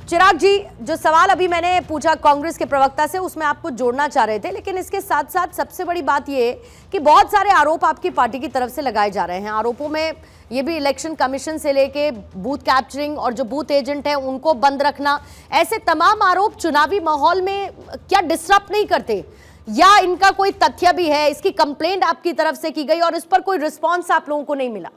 चिराग जी, जो सवाल अभी मैंने पूछा कांग्रेस के प्रवक्ता से उसमें आप कुछ जोड़ना चाह रहे थे, लेकिन इसके साथ साथ सबसे बड़ी बात ये कि बहुत सारे आरोप आपकी पार्टी की तरफ से लगाए जा रहे हैं। आरोपों में ये भी इलेक्शन कमीशन से लेके बूथ कैप्चरिंग और जो बूथ एजेंट है उनको बंद रखना, ऐसे तमाम आरोप चुनावी माहौल में क्या डिस्टर्ब नहीं करते, या इनका कोई तथ्य भी है? इसकी कंप्लेंट आपकी तरफ से की गई और इस पर कोई रिस्पॉन्स आप लोगों को नहीं मिला?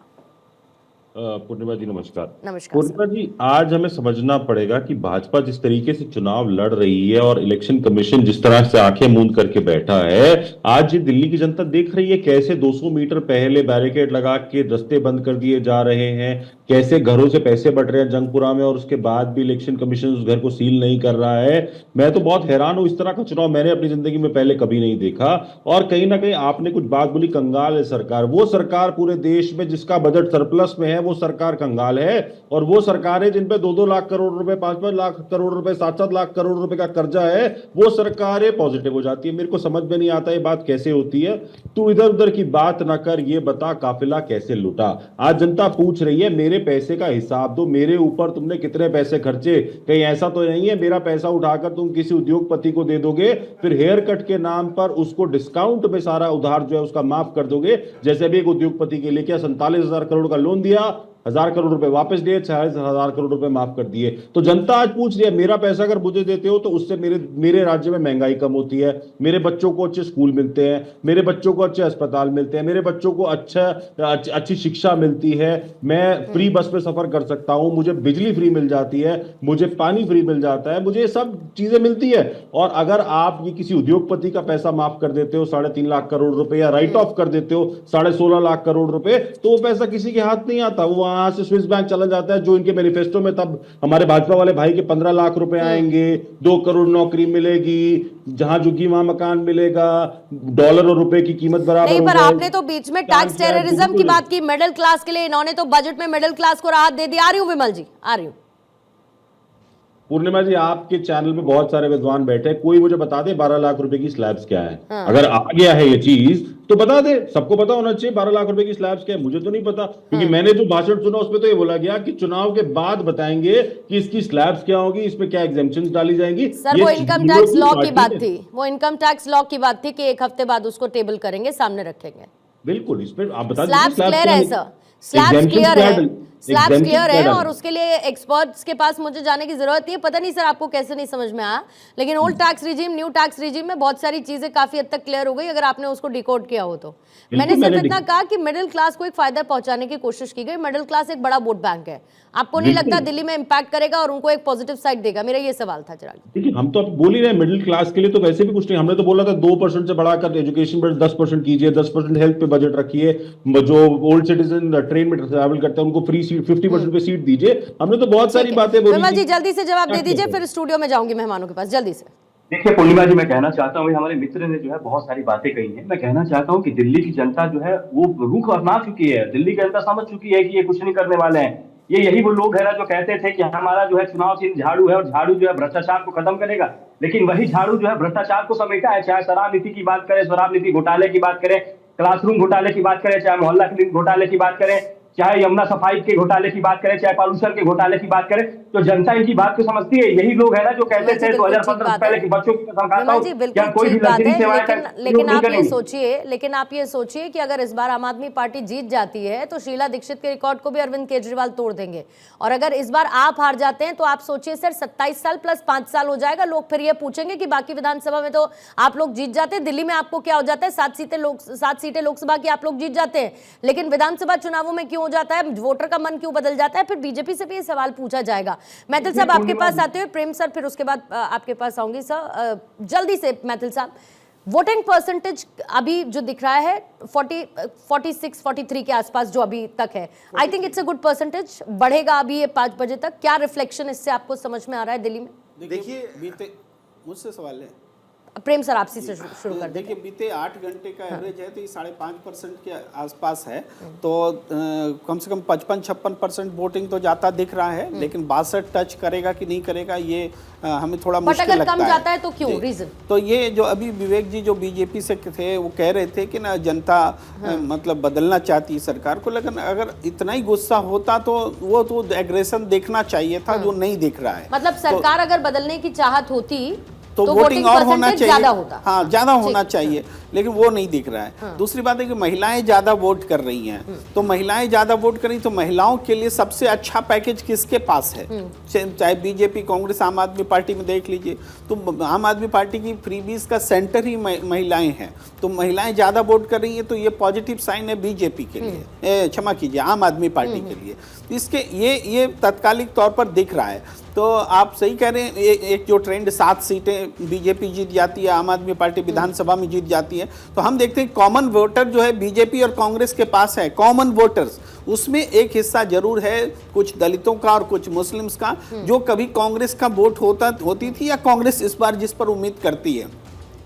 पूर्णिमा जी नमस्कार। नमस्कार पूर्णिमा जी, आज हमें समझना पड़ेगा कि भाजपा जिस तरीके से चुनाव लड़ रही है और इलेक्शन कमीशन जिस तरह से आंखें मूंद करके बैठा है, आज ये दिल्ली की जनता देख रही है कैसे 200 मीटर पहले बैरिकेड लगा के रास्ते बंद कर दिए जा रहे हैं, कैसे घरों से पैसे बट रहे हैं जंगपुरा में, और उसके बाद भी इलेक्शन कमीशन उस घर को सील नहीं कर रहा है। मैं तो बहुत हैरान हूं, इस तरह का चुनाव मैंने अपनी जिंदगी में पहले कभी नहीं देखा। और कहीं ना कहीं आपने कुछ बात बोली, कंगाल है सरकार। वो सरकार पूरे देश में जिसका बजट सरप्लस में है वो सरकार कंगाल है, और वो सरकार है जिन पे 2-2 लाख करोड़ रुपए, 5-5 लाख करोड़ रुपए, 7-7 लाख करोड़ रुपए का कर्जा है, वो सरकारें पॉजिटिव हो जाती है। मेरे को समझ में नहीं आता ये बात कैसे होती है। तू इधर उधर की बात ना कर, ये बता काफिला कैसे लुटा। आज जनता पूछ रही है मेरे पैसे का हिसाब दो, मेरे ऊपर तुमने कितने पैसे खर्चे। कहीं ऐसा तो नहीं है मेरा पैसा उठाकर तुम किसी उद्योगपति को दे दोगे, फिर हेयर कट के नाम पर उसको डिस्काउंट में सारा उधार जो है उसका माफ कर दोगे। जैसे भी एक उद्योगपति के लिए क्या 47,000 करोड़ का लोन दिया, 1,000 करोड़ रुपए वापस दिए, 46,000 करोड़ रुपए माफ कर दिए। तो जनता आज पूछ रही है मेरा पैसा अगर मुझे देते हो तो उससे मेरे राज्य में महंगाई कम होती है, मेरे बच्चों को अच्छे स्कूल मिलते हैं, मेरे बच्चों को अच्छे अस्पताल मिलते हैं, मेरे बच्चों को अच्छी शिक्षा मिलती है, मैं फ्री बस में सफर कर सकता हूं, मुझे बिजली फ्री मिल जाती है, मुझे पानी फ्री मिल जाता है, मुझे सब चीजें मिलती है। और अगर आप ये किसी उद्योगपति का पैसा माफ कर देते हो 3.5 लाख करोड़ रुपए, या राइट ऑफ कर देते हो 16.5 लाख करोड़ रुपए, तो वो पैसा किसी के हाथ नहीं आता, वो वहां से स्विस बैंक चला जाता है। जो इनके मैनिफेस्टो में तब हमारे भाजपा वाले भाई के 15 लाख रुपए आएंगे, 2 करोड़ नौकरी मिलेगी, जहां झुग्गी वहां मकान मिलेगा, डॉलर और रुपए की कीमत बराबर नहीं, हो पर जाएगी। आपने तो बीच में टैक्स टेररिज्म की बात की, मिडिल क्लास के लिए इन्होंने तो बजट में मिडिल क्लास को राहत दे दी। आ रही हूं विमल जी, आ रही हूं। पूर्णिमा जी, आपके चैनल में बहुत सारे विद्वान बैठे हैं, कोई मुझे बता दे 12 लाख रुपए की स्लैब्स क्या है। अगर आ गया है ये चीज तो बता दे, सबको पता होना चाहिए 12 लाख रुपए की स्लैब्स क्या है। मुझे तो नहीं पता, क्योंकि मैंने जो भाषण सुना उसमें तो ये बोला गया कि चुनाव के बाद बताएंगे कि इसकी स्लैब्स क्या होगी, इसमें क्या एग्जेम्पशंस डाली जाएंगी। सर, वो इनकम टैक्स लॉ की बात थी, वो इनकम टैक्स लॉ की बात थी कि 1 हफ्ते बाद उसको टेबल करेंगे, सामने रखेंगे। बिल्कुल, इस पर आप बता दीजिए स्लैब्स क्लियर है सर, स्लैब्स क्लियर है, और उसके लिए एक्सपर्ट्स के पास मुझे जाने की जरूरत नहीं है। पता नहीं सर आपको कैसे नहीं समझ में आया, लेकिन old tax regime, new tax regime में बहुत सारी चीजें काफी हद तक क्लियर हो गई अगर आपने उसको डिकोड किया हो तो। मैंने सिर्फ इतना कहा कि मिडिल क्लास को एक फायदा पहुंचाने की कोशिश की गई। मिडिल क्लास एक बड़ा वोट बैंक है, आपको नहीं लगता दिल्ली में इंपैक्ट करेगा और उनको एक पॉजिटिव साइड देगा? मेरा ये सवाल था चिराग। देखिए, हम तो अब बोल ही रहे हैं मिडिल क्लास के लिए तो वैसे भी कुछ नहीं। हमने तो बोला था 2% से बढ़ाकर एजुकेशन पर 10% कीजिए, 10% हेल्थ पे बजट रखिए, जो ओल्ड सिटीजन ट्रेन में ट्रैवल करते हैं उनको फ्री सीट 50% पे सीट दीजिए। हमने तो बहुत सारी बातें बोली। विमल जी जल्दी से जवाब दे दीजिए, फिर स्टूडियो में जाऊंगी मेहमानों के पास, जल्दी से। देखिए पूर्णिमा जी, मैं कहना चाहता हूँ, हमारे मित्र ने जो है बहुत सारी बातें कही हैं। मैं कहना चाहता हूँ कि दिल्ली की जनता जो है वो रुख अपना चुकी है। दिल्ली की जनता समझ चुकी है कि ये कुछ नहीं करने वाले हैं। ये यही वो लोग है ना जो कहते थे कि हमारा जो है चुनाव चिन्ह झाड़ू है और झाड़ू जो है भ्रष्टाचार को खत्म करेगा, लेकिन वही झाड़ू जो है भ्रष्टाचार को समेटा है। चाहे शराब नीति की बात करें, शराब नीति घोटाले की बात करें, क्लासरूम घोटाले की बात करें, चाहे मोहल्ला क्लिनिक घोटाले की बात करें, चाहे यमुना सफाई के घोटाले की बात करें, चाहे पॉल्यूशन के घोटाले की बात करें, तो जनता इनकी बात को समझती है। यही लोग है ना जो कहते थे 2015 से पहले कि बच्चों की कसम खाता हूं क्या कोई भी लग्जरी सेवाएं। लेकिन आप ये सोचिए कि अगर इस बार आम आदमी पार्टी जीत जाती है तो शीला दीक्षित के रिकॉर्ड को भी अरविंद केजरीवाल तोड़ देंगे, और अगर इस बार आप हार जाते हैं तो आप सोचिए सर 27 साल प्लस 5 साल हो जाएगा। लोग फिर ये पूछेंगे कि बाकी विधानसभा में तो आप लोग जीत जाते हैं, दिल्ली में आपको क्या हो जाता है, 7 सीटें लोकसभा की आप लोग जीत जाते हैं, लेकिन विधानसभा चुनावों में क्यों हो जाता है, वोटर का मन क्यों बदल जाता है? फिर बीजेपी से भी ये सवाल पूछा जाएगा। मैथिल साहब आपके पास आते हुए, प्रेम सर फिर उसके बाद आपके पास आऊंगी सर। जल्दी से मैथिल साहब, वोटिंग परसेंटेज अभी जो दिख रहा है 46-43 के आसपास जो अभी तक है, I think it's a good percentage. बढ़ेगा अभी ये 5 बजे तक? क्या रिफ्लेक्शन इससे आपको समझ में आ रहा है दिल्ली में? देखिए, मुझसे सवाल है। प्रेम सर, आपसी से शुरू कर देखिए, बीते 8 घंटे का एवरेज है तो ये 5.5% के आसपास है। तो कम से कम 55-56% वोटिंग तो जाता दिख रहा है, लेकिन 62 टच करेगा कि नहीं करेगा ये हमें थोड़ा मुश्किल लगता है। बट अगर कम जाता है तो क्यों, रीजन? तो ये जो अभी विवेक जी जो बीजेपी से थे वो कह रहे थे कि ना जनता मतलब बदलना चाहती है सरकार को, लेकिन अगर इतना ही गुस्सा होता तो वो तो एग्रेशन देखना चाहिए था, जो नहीं दिख रहा है। मतलब सरकार अगर बदलने की चाहत होती तो वोटिंग और होना परसेंटेज चाहिए, ज्यादा होता। हाँ ज्यादा होना चाहिए, लेकिन वो नहीं दिख रहा है। दूसरी बात है कि महिलाएं ज्यादा वोट कर रही हैं, तो महिलाएं ज्यादा वोट कर रही, तो महिलाओं के लिए सबसे अच्छा पैकेज किसके पास है? चाहे बीजेपी, कांग्रेस, आम आदमी पार्टी में देख लीजिए, तो आम आदमी पार्टी की फ्रीबीज का सेंटर ही महिलाएं हैं। तो महिलाएं ज्यादा वोट कर रही है, तो ये पॉजिटिव साइन है बीजेपी के लिए, क्षमा कीजिए आम आदमी पार्टी के लिए। तो इसके ये तात्कालिक तौर पर दिख रहा है। तो आप सही कह रहे हैं, एक जो ट्रेंड 7 सीटें बीजेपी जीत जाती है, आम आदमी पार्टी विधानसभा में जीत जाती है, तो हम देखते हैं कॉमन वोटर जो है बीजेपी और कांग्रेस के पास है। कॉमन वोटर्स उसमें एक हिस्सा जरूर है कुछ दलितों का और कुछ मुस्लिम्स का, जो कभी कांग्रेस का वोट होती थी या कांग्रेस इस बार जिस पर उम्मीद करती है।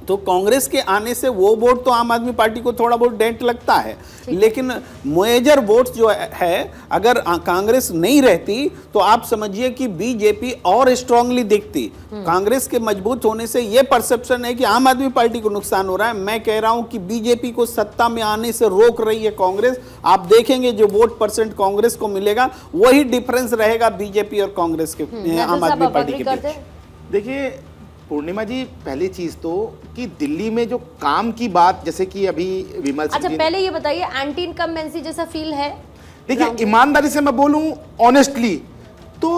तो कांग्रेस के आने से वो वोट तो आम आदमी पार्टी को थोड़ा बहुत डेंट लगता है, लेकिन मेजर वोट्स जो है अगर कांग्रेस नहीं रहती तो आप समझिए कि बीजेपी और स्ट्रांगली दिखती। कांग्रेस के मजबूत होने से ये परसेप्शन है कि आम आदमी पार्टी को नुकसान हो रहा है। मैं कह रहा हूं कि बीजेपी को सत्ता में आने से रोक रही है कांग्रेस। आप देखेंगे जो वोट परसेंट कांग्रेस को मिलेगा वही डिफरेंस रहेगा बीजेपी और कांग्रेस के आम आदमी पार्टी के बीच। देखिए पूर्णिमा जी, पहली चीज तो कि दिल्ली में जो काम की बात, जैसे कि अभी विमल अच्छा पहले ये बताइए, एंटी इनकम्बेंसी जैसा फील है? देखिए ईमानदारी से मैं बोलूं ऑनेस्टली, तो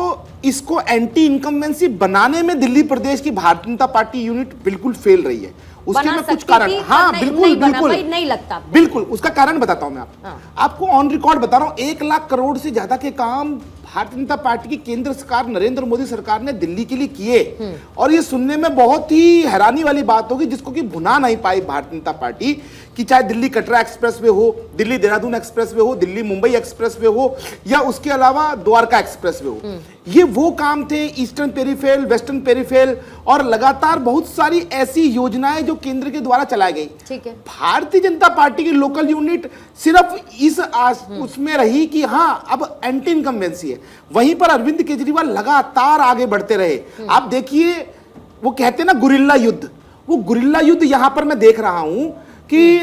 इसको एंटी इनकम्बेंसी बनाने में दिल्ली प्रदेश की भारतीय जनता पार्टी यूनिट बिल्कुल फेल रही है। उसके में कुछ कारण, हाँ बिल्कुल बिल्कुल नहीं लगता बिल्कुल, उसका कारण बताता हूं मैं आपको ऑन रिकॉर्ड बता रहा हूं। 1 लाख करोड़ से ज्यादा के काम भारतीय जनता पार्टी की केंद्र सरकार, नरेंद्र मोदी सरकार ने दिल्ली के लिए किए, और ये सुनने में बहुत ही हैरानी वाली बात होगी जिसको कि भुना नहीं पाई भारतीय जनता पार्टी, कि चाहे दिल्ली कटरा एक्सप्रेसवे हो, दिल्ली देहरादून एक्सप्रेसवे हो, दिल्ली मुंबई एक्सप्रेसवे हो, या उसके अलावा द्वारका एक्सप्रेसवे हो, ये वो काम थे। ईस्टर्न पेरिफेरल, वेस्टर्न पेरिफेरल, और लगातार बहुत सारी ऐसी योजनाएं जो केंद्र के द्वारा चलाई गई। ठीक है। भारतीय जनता पार्टी की लोकल यूनिट सिर्फ इस उसमें रही कि हाँ अब एंटी इनकम्बेंसी है। वहीं पर अरविंद केजरीवाल लगातार आगे बढ़ते रहे। आप देखिए, वो कहते हैं ना गुरिल्ला युद्ध, वो गुरिल्ला युद्ध यहां पर मैं देख रहा हूं कि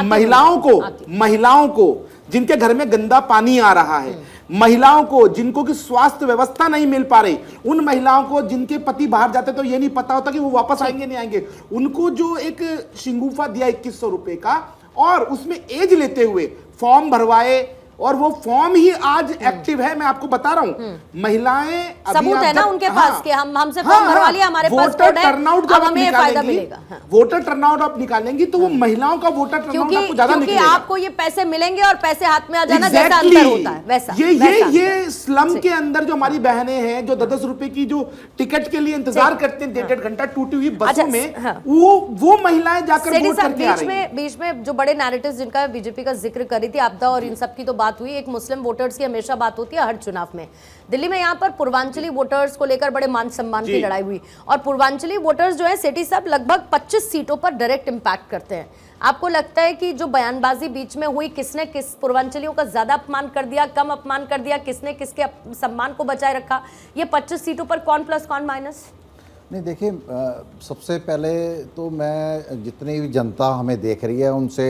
महिलाओं को जिनके घर में गंदा पानी आ रहा है, महिलाओं को जिनको की स्वास्थ्य व्यवस्था नहीं मिल पा रही, उन महिलाओं को जिनके पति बाहर जाते तो ये नहीं पता होता कि वो वापस आएंगे नहीं आएंगे, उनको जो एक शिंगूफा दिया 2100 रुपए का, और उसमें एज लेते हुए फॉर्म भरवाए, और वो फॉर्म ही आज एक्टिव है। मैं आपको बता रहा हूं, महिलाएं सबूत है ना उनके पास कि हमसे फॉर्म भरवा लिया, हमारे पास कोड है, अब हमें फायदा मिलेगा। वोटर टर्नआउट आप निकालेंगे तो वो महिलाओं का वोटर टर्नआउट आपको ज्यादा क्योंकि निकलेगा। आपको ये पैसे मिलेंगे और पैसे हाथ में आ जाना जैसा अंतर होता है वैसा। ये स्लम के अंदर जो हमारी बहनें हैं जो 10 रुपए की जो टिकट के लिए इंतजार करते हैं 1.5 घंटा टूटी हुई बसों में, वो महिलाएं जाकर वोट करके आ रही हैं। बीच में जो बड़े नैरेटिव्स जिनका बीजेपी का जिक्र करी थी, आपदा और इन सब की तो बात हुई, एक मुस्लिम वोटर्स की हमेशा बात होती है हर चुनाव में। दिल्ली में यहाँ पर पूर्वांचली वोटर्स को लेकर बड़े मान सम्मान की लड़ाई हुई, और पूर्वांचली वोटर्स जो है सेठी साहब लगभग 25 सीटों पर डायरेक्ट इंपैक्ट करते हैं। आपको लगता है कि जो बयानबाजी बीच में हुई, किसने किस पूर्वांचलियों का ज्यादा अपमान कर दिया, कम अपमान कर दिया, किसने किसके सम्मान को बचाए रखा, ये 25 सीटों पर कौन प्लस कौन माइनस? नहीं देखिए, सबसे पहले तो मैं जितनी भी जनता हमें देख रही है उनसे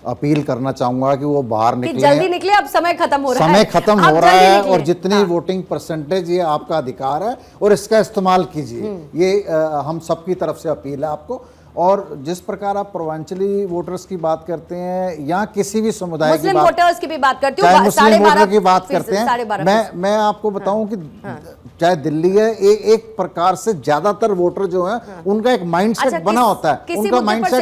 अपील करना चाहूंगा कि वो बाहर निकले, जल्दी निकले, अब समय खत्म हो रहा है, समय खत्म हो रहा है, और जितनी वोटिंग परसेंटेज, ये आपका अधिकार है और इसका इस्तेमाल कीजिए। ये हम सबकी तरफ से अपील है आपको। और जिस प्रकार आप पूर्वांचली वोटर्स की बात करते हैं या किसी भी समुदाय की बात, वोटर्स की भी बात करती चाहे मुस्लिम वोटर की बात करते हैं, 12:30 मैं आपको बताऊं कि चाहे दिल्ली है, एक प्रकार से ज्यादातर वोटर जो है उनका एक माइंडसेट बना होता है, उनका माइंडसेट